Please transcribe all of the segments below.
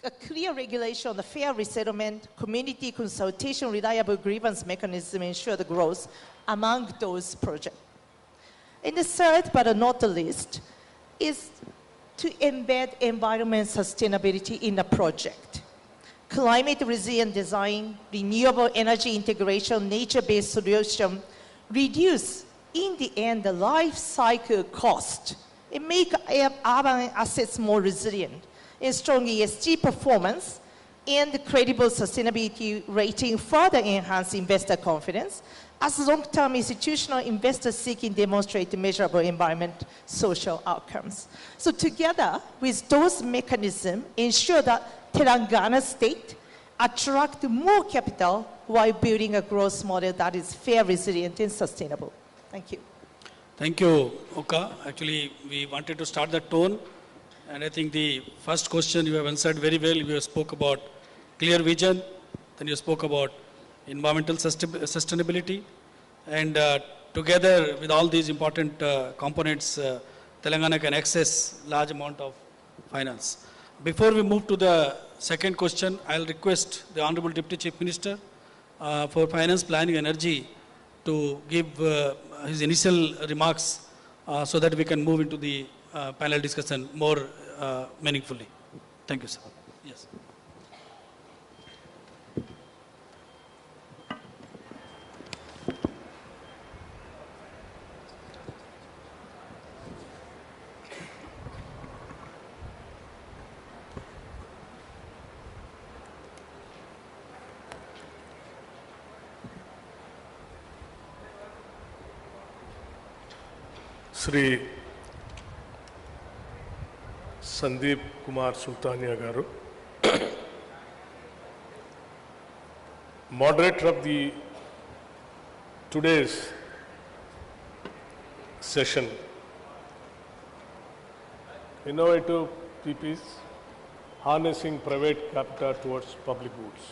a clear regulation on the fair resettlement, community consultation, reliable grievance mechanism ensure the growth among those projects. And the third, but not the least, is to embed environment sustainability in the project. Climate resilient design, renewable energy integration, nature-based solution reduce, in the end, the life cycle cost. It make urban assets more resilient. And strong ESG performance and credible sustainability rating further enhance investor confidence as long-term institutional investors seeking demonstrate measurable environment social outcomes. So together with those mechanisms, ensure that Telangana state attract more capital while building a growth model that is fair, resilient, and sustainable. Thank you. Thank you, Oka. Actually, we wanted to start the tone. And I think the first question you have answered very well. You spoke about clear vision, then you spoke about environmental sustainability, and together with all these important components, Telangana can access large amount of finance. Before we move to the second question, I'll request the Honorable Deputy Chief Minister for Finance, Planning, Energy to give his initial remarks so that we can move into the panel discussion more meaningfully. Thank you, sir. Yes. Sri Sandeep Kumar Sultania Garu, moderator of the today's session, innovative PPs, harnessing private capital towards public goods.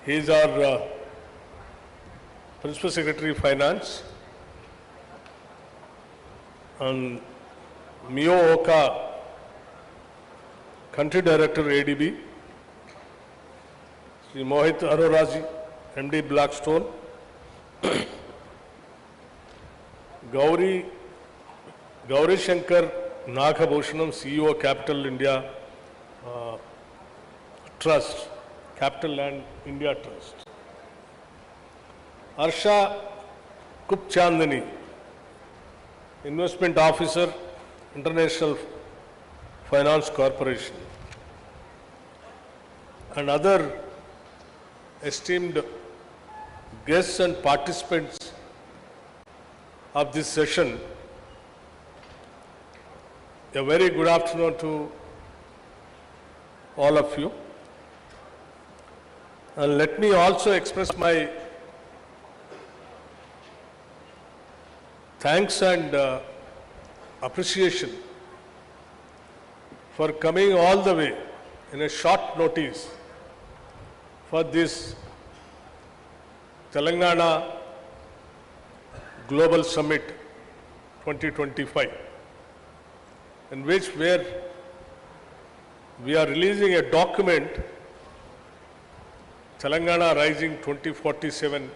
He is our Principal Secretary of Finance, and Mio Oka, Country Director ADB, Sri Mohit Aroraji, MD Blackstone, Gauri Shankar Nagabhushanam, CEO Capital India Trust, Capital and India Trust, Harsha Kupchandani, Investment Officer, International Finance Corporation, and other esteemed guests and participants of this session. A very good afternoon to all of you. And let me also express my thanks and appreciation for coming all the way in a short notice for this Telangana Global Summit 2025, in which where we are releasing a document, Telangana Rising 2047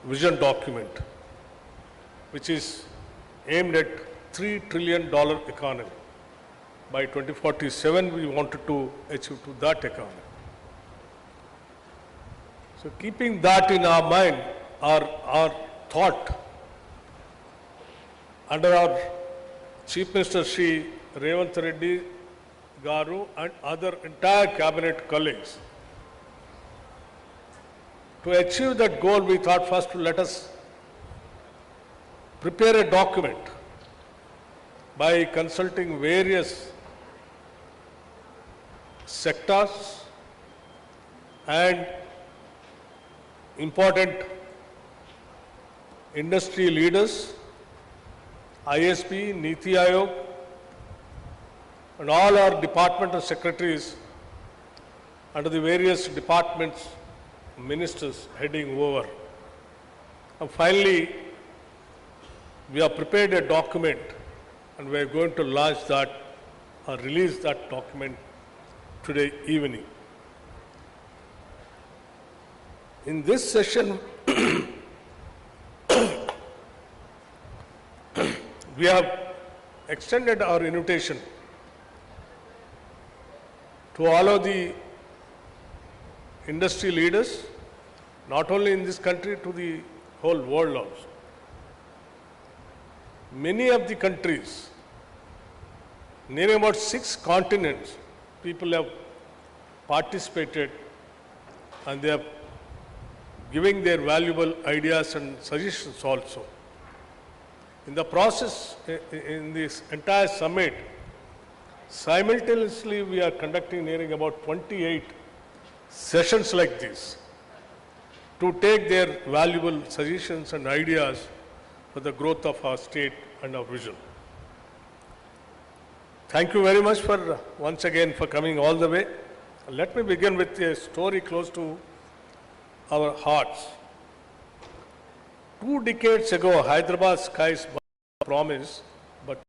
vision document, which is aimed at $3 trillion economy. By 2047, we wanted to achieve to that economy. So keeping that in our mind, our thought, under our Chief Minister Shri Revanth Reddy Garu and other entire cabinet colleagues, to achieve that goal, we thought first to let us prepare a document by consulting various sectors and important industry leaders, ISP, Niti Aayog, and all our departmental secretaries under the various departments, ministers heading over. And finally, we have prepared a document and we are going to launch that or release that document today evening. In this session, we have extended our invitation to all of the industry leaders, not only in this country, to the whole world also. Many of the countries, nearly about 6 continents, people have participated and they are giving their valuable ideas and suggestions also. In the process, in this entire summit, simultaneously we are conducting nearing about 28 sessions like this to take their valuable suggestions and ideas for the growth of our state and our vision. Thank you very much for once again for coming all the way. Let me begin with a story close to our hearts. 2 decades ago, Hyderabad skies promise, but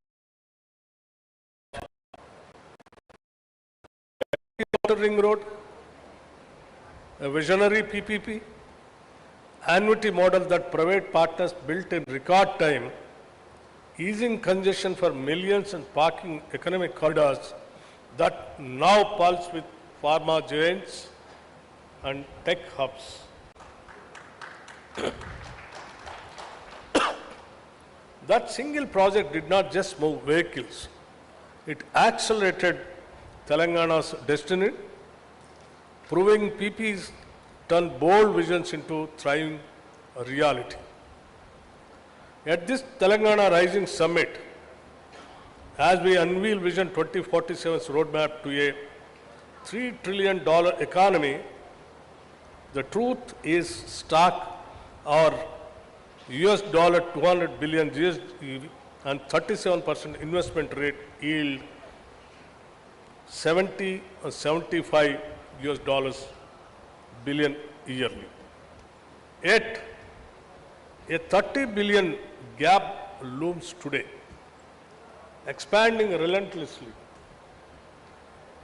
Outer Ring Road, a visionary PPP, annuity model that private partners built in record time, easing congestion for millions and parking economic corridors that now pulse with pharma giants and tech hubs. That single project did not just move vehicles, it accelerated Telangana's destiny, proving PPs turn bold visions into thriving reality. At this Telangana Rising Summit, as we unveil Vision 2047's roadmap to a $3 trillion economy, the truth is stark. Our US dollar 200 billion GST and 37% investment rate yield 70 or 75 US dollars billion yearly. Yet, a 30 billion gap looms today, expanding relentlessly.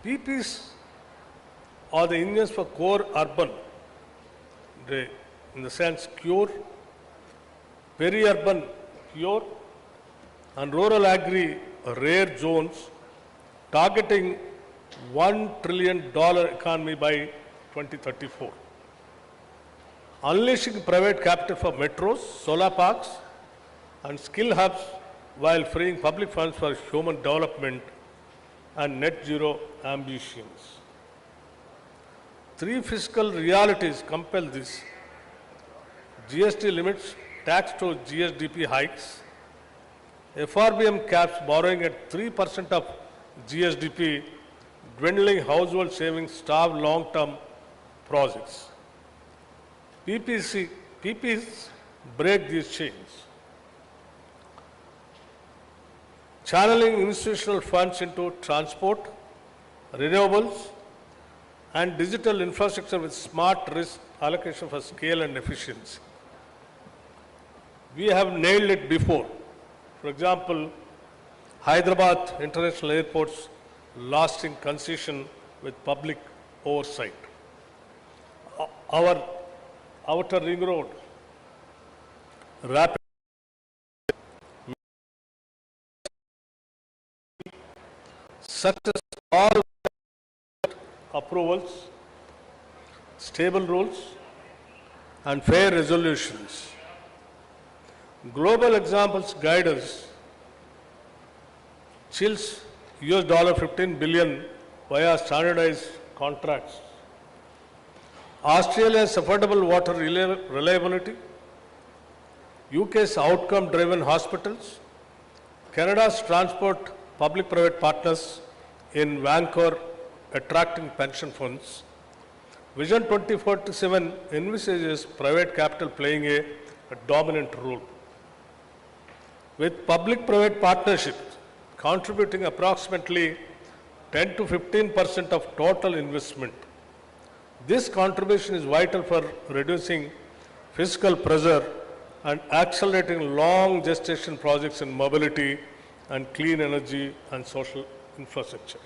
PPs are the engines for core urban, in the sense cure, peri-urban pure, and rural agri rare zones, targeting $1 trillion economy by 2034. Unleashing private capital for metros, solar parks, and skill hubs while freeing public funds for human development and net zero ambitions. 3 fiscal realities compel this: GST limits, tax to GSDP hikes, FRBM caps borrowing at 3% of GSDP, dwindling household savings, starve long-term projects. PPs break these chains, channeling institutional funds into transport, renewables, and digital infrastructure with smart risk allocation for scale and efficiency. We have nailed it before. For example, Hyderabad International Airport's lasting concession with public oversight. Our Outer Ring Road, rapid success, all approvals, stable rules, and fair resolutions. Global examples guide us. Chills $15 billion via standardized contracts. Australia's affordable water reliability, UK's outcome-driven hospitals, Canada's transport public-private partners in Vancouver attracting pension funds. Vision 2047 envisages private capital playing a dominant role, with public-private partnerships contributing approximately 10 to 15% of total investment. This contribution is vital for reducing fiscal pressure and accelerating long gestation projects in mobility, and clean energy and social infrastructure.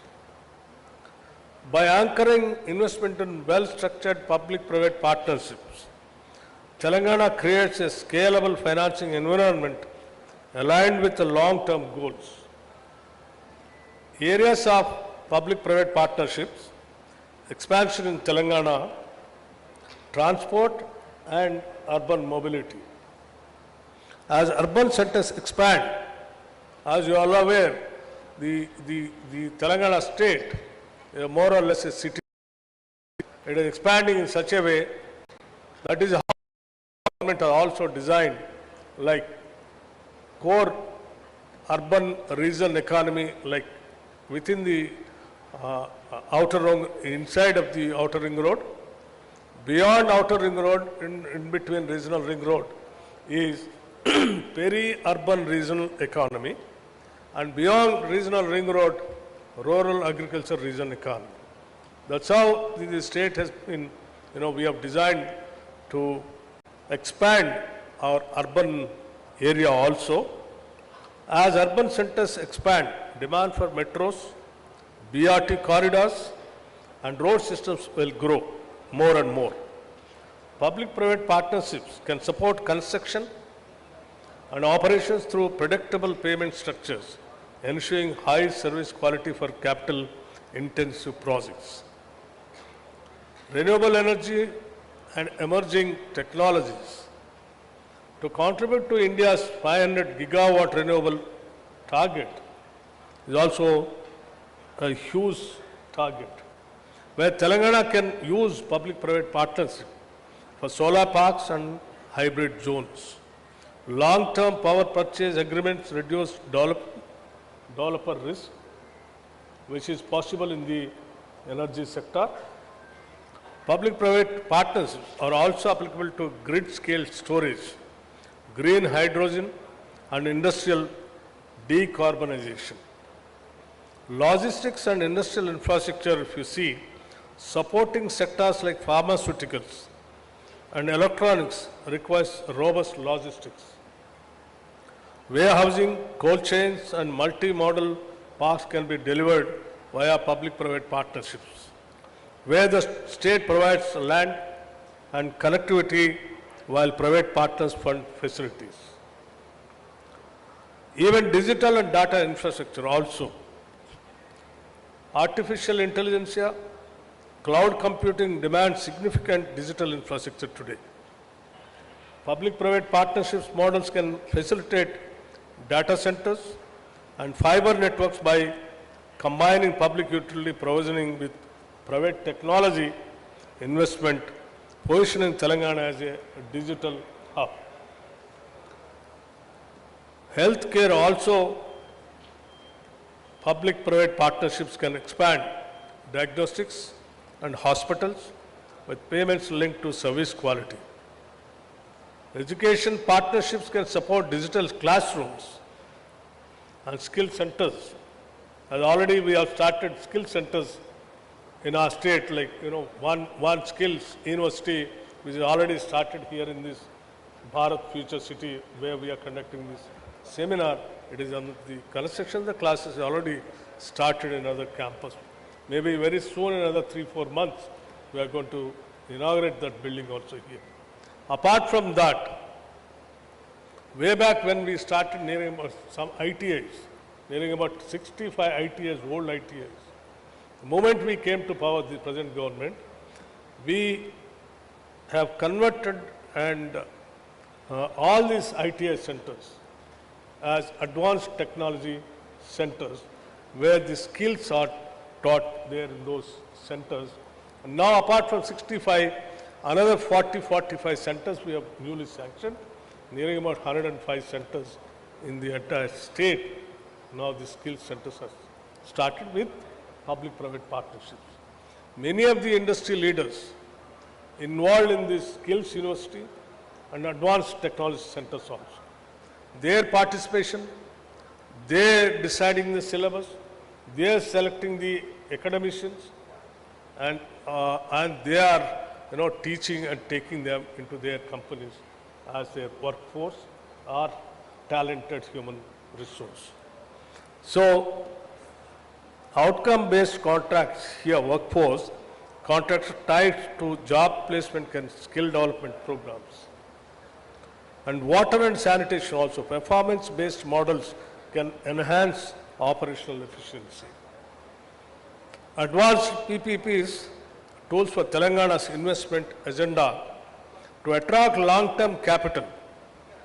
By anchoring investment in well-structured public-private partnerships, Telangana creates a scalable financing environment aligned with the long-term goals. Areas of public-private partnerships, expansion in Telangana, transport and urban mobility. As urban centers expand, as you are all aware, the Telangana state is more or less a city. It is expanding in such a way that is how government are also designed like core urban regional economy, like within the outer ring, inside of the outer ring road, beyond outer ring road, in between regional ring road is peri-urban regional economy, and beyond regional ring road, rural agriculture region economy. That's how the state has been, we have designed to expand our urban area also. As urban centers expand, demand for metros, BRT corridors and road systems will grow more and more. Public-private partnerships can support construction and operations through predictable payment structures, ensuring high service quality for capital-intensive projects. Renewable energy and emerging technologies. To contribute to India's 500 gigawatt renewable target is also a huge target, where Telangana can use public-private partnership for solar parks and hybrid zones. Long-term power purchase agreements reduce developer risk, which is possible in the energy sector. Public-private partnerships are also applicable to grid-scale storage, green hydrogen and industrial decarbonization. Logistics and industrial infrastructure, if you see, supporting sectors like pharmaceuticals and electronics requires robust logistics. Warehousing, cold chains and multi-modal parks can be delivered via public-private partnerships, where the state provides land and connectivity while private partners fund facilities. Even digital and data infrastructure also. Artificial intelligence, cloud computing demands significant digital infrastructure today. Public-private partnerships models can facilitate data centers and fiber networks by combining public utility provisioning with private technology investment, positioning Telangana as a digital hub. Healthcare also, public-private partnerships can expand diagnostics and hospitals with payments linked to service quality. Education partnerships can support digital classrooms and skill centers. As already we have started skill centers in our state, like, one skills university, which is already started here in this Bharat Future City, where we are conducting this seminar. It is on the construction of the classes already started in other campus. Maybe very soon, in another 3-4 months, we are going to inaugurate that building also here. Apart from that, way back when we started nearing about some ITIs, nearing about 65 ITIs, old ITIs. The moment we came to power, the present government, we have converted and all these ITI centers as advanced technology centers, where the skills are taught there in those centers. And now, apart from 65, another 45 centers we have newly sanctioned, nearing about 105 centers in the entire state. Now the skills centers are started with public-private partnerships. Many of the industry leaders involved in this skills university and advanced technology centers also. Their participation, they deciding the syllabus, they are selecting the academicians, and they are teaching and taking them into their companies as their workforce or talented human resource. So, outcome-based contracts here, workforce, contracts tied to job placement and skill development programs. And water and sanitation also, performance-based models can enhance operational efficiency. Advanced PPPs, tools for Telangana's investment agenda. To attract long-term capital,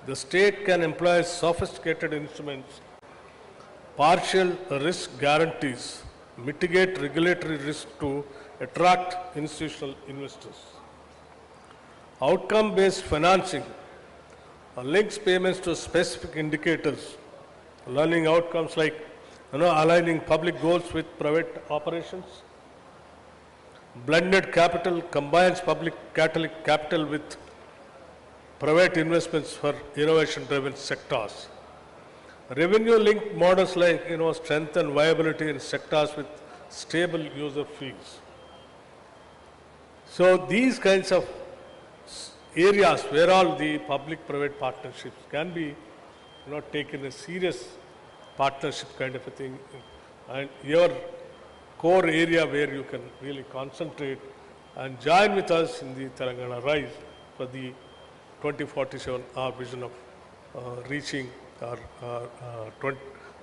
the state can employ sophisticated instruments, partial risk guarantees, mitigate regulatory risk to attract institutional investors. Outcome-based financing links payments to specific indicators, learning outcomes like aligning public goals with private operations. Blended capital combines public capital with private investments for innovation-driven sectors. Revenue-linked models like strengthen viability in sectors with stable user fees. So these kinds of areas where all the public-private partnerships can be taken a serious partnership kind of a thing, and your core area where you can really concentrate and join with us in the Telangana Rise for the 2047, our vision of reaching our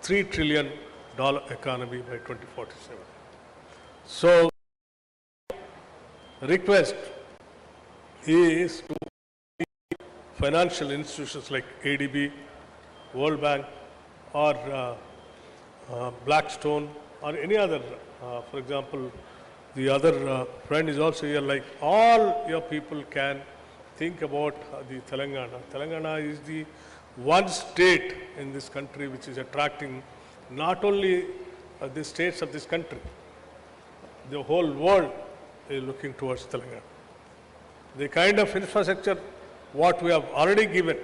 $3 trillion economy by 2047. So, request is to financial institutions like ADB, World Bank, or Blackstone, or any other, for example, the other friend is also here, like all your people can think about the Telangana. Telangana is the one state in this country which is attracting not only the states of this country, the whole world is looking towards Telangana. The kind of infrastructure what we have already given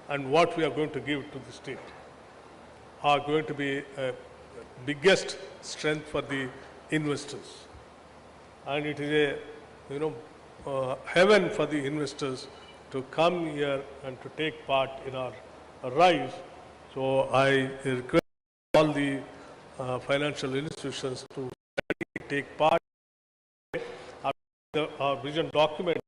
and what we are going to give to the state are going to be a biggest strength for the investors. And it is a heaven for the investors to come here and to take part in our rise. So I request all the financial institutions to take part. Our vision document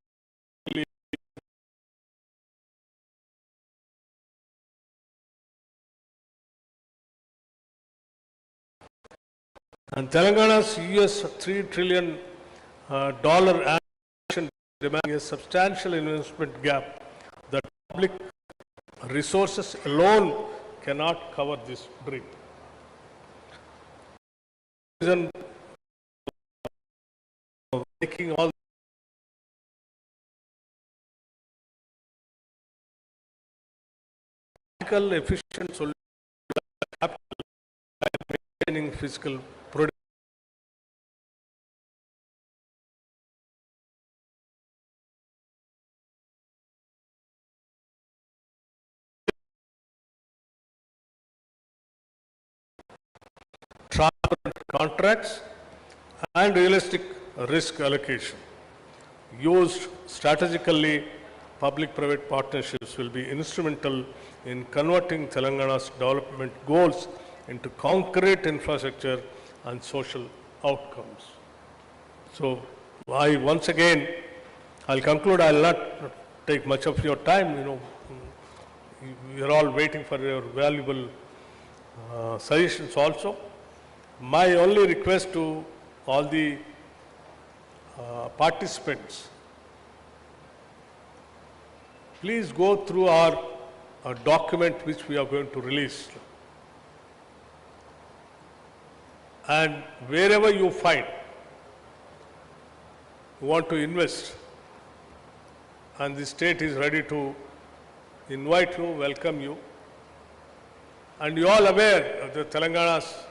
and Telangana's $3 trillion ambition demanding a substantial investment gap that public resources alone cannot cover this dream. Making all efficient solutions by maintaining physical production. Transparent contracts and realistic risk allocation. Used strategically, public-private partnerships will be instrumental in converting Telangana's development goals into concrete infrastructure and social outcomes. So, once again, I'll conclude. I'll not take much of your time. You're all waiting for your valuable suggestions also. My only request to all the participants, please go through our document which we are going to release. And wherever you find you want to invest and the state is ready to invite you, welcome you, and you all aware that Telangana's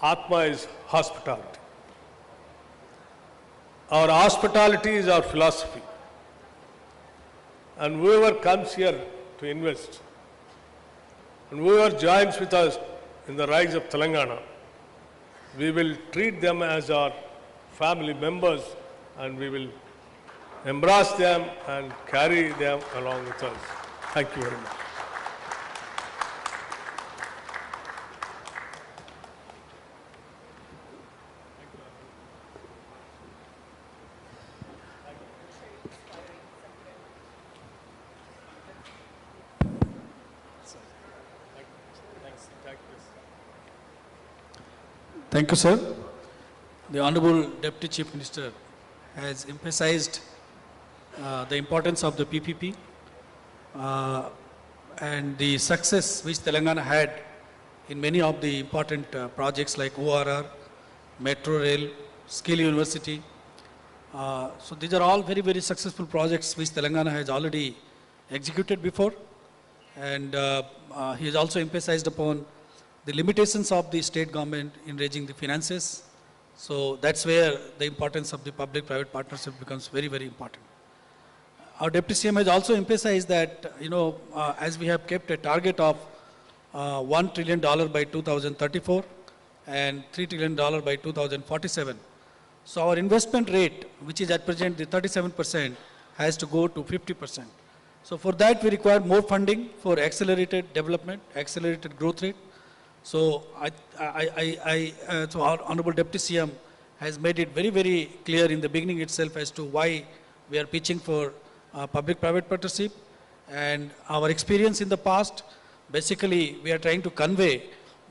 Atma is hospitality. Our hospitality is our philosophy. And whoever comes here to invest, and whoever joins with us in the rise of Telangana, we will treat them as our family members, and we will embrace them and carry them along with us. Thank you very much. Thank you, sir. The Honorable Deputy Chief Minister has emphasized the importance of the PPP and the success which Telangana had in many of the important projects like ORR, Metro Rail, Skill University. So these are all very, very successful projects which Telangana has already executed before. And he has also emphasized upon the limitations of the state government in raising the finances. So that's where the importance of the public-private partnership becomes very, very important. Our Deputy CM has also emphasized that, as we have kept a target of $1 trillion by 2034 and $3 trillion by 2047. So our investment rate, which is at present the 37%, has to go to 50%. So for that, we require more funding for accelerated development, accelerated growth rate. So so our Honorable Deputy CM has made it very, very clear in the beginning itself as to why we are pitching for public-private partnership. And our experience in the past, basically, we are trying to convey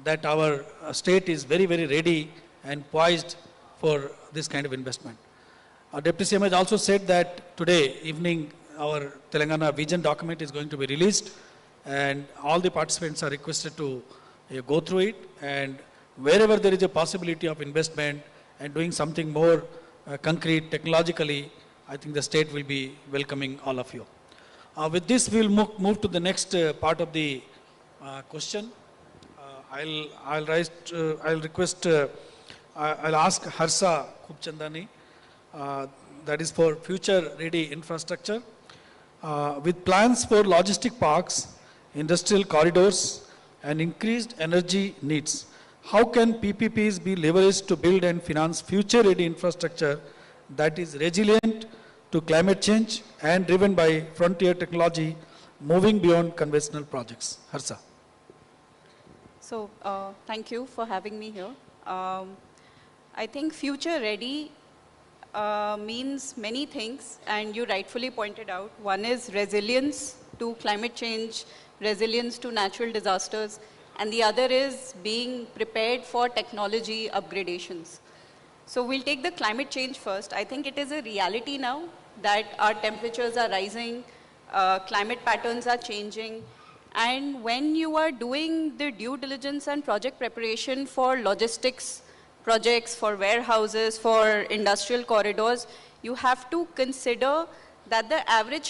that our state is very, very ready and poised for this kind of investment. Our Deputy CM has also said that today evening, our Telangana vision document is going to be released, and all the participants are requested to go through it, and wherever there is a possibility of investment and doing something more concrete technologically, I think the state will be welcoming all of you. With this, we'll move to the next part of the question. I'll ask Harsa Khubchandani, that is for future-ready infrastructure. With plans for logistic parks, industrial corridors, and increased energy needs, how can PPPs be leveraged to build and finance future-ready infrastructure that is resilient to climate change and driven by frontier technology, moving beyond conventional projects? Harsa. So, thank you for having me here. I think future-ready means many things, and you rightfully pointed out. One is resilience to climate change, resilience to natural disasters, and the other is being prepared for technology upgradations. So we'll take the climate change first. I think it is a reality now that our temperatures are rising, climate patterns are changing, and when you are doing the due diligence and project preparation for logistics projects, for warehouses, for industrial corridors, you have to consider that the average